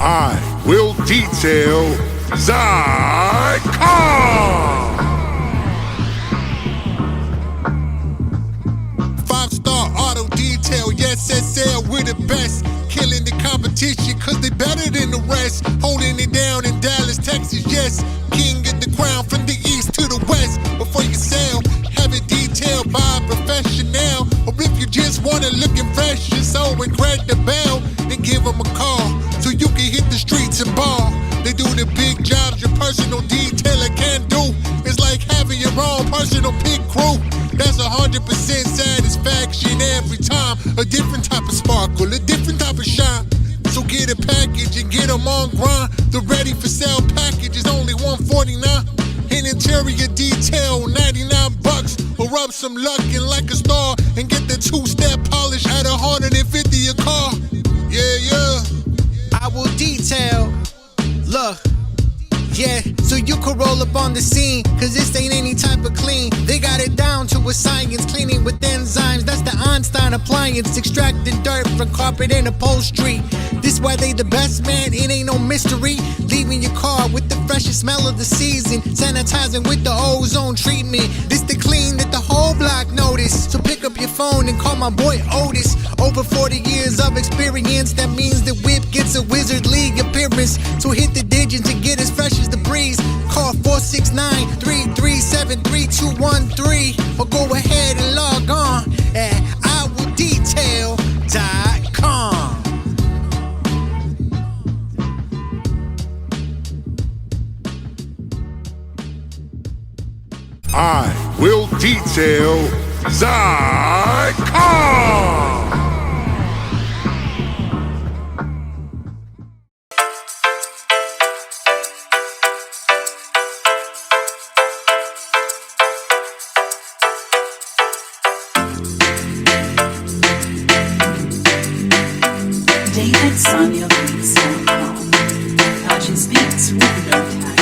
I will detail thy car. 5-star auto detail, yes, SL, we're the best. Killing the competition, cause they better than the rest. Holding it down in Dallas, Texas, yes. King of the crown from the east to the west. Before you sell, have it detailed by a professional. Or if you just wanna looking fresh, just so incredible, then give them a call, so you can hit the streets and ball. They do the big jobs your personal detailer can't do. It's like having your own personal pit crew. That's 100% satisfaction every time. A different type of sparkle, a different type of shine. So get a package and get them on grind. The ready for sale package is only $149. An interior detail, 99 bucks. Or rub some luck in like a star and get the two-step polish at 150 a car. Yeah. I will detail. Look. Yeah, so you could roll up on the scene, cause this ain't any type of clean. They got it down to a science, cleaning with enzymes. That's the Einstein appliance, extracting dirt from carpet and upholstery. This why they the best, man, it ain't no mystery. Leaving your car with the freshest smell of the season, sanitizing with the ozone treatment. This the clean that the whole block notice. So pick up your phone and call my boy Otis. Over 40 years of experience, that means the whip gets a Wizard League appearance. So hit the digits and get as fresh as the breeze. Call 469-337-3213 or go ahead and log on at iwilldetail.com. I will detail thy car. DavidSonyaLeaks.com. Purchase beats with no tax.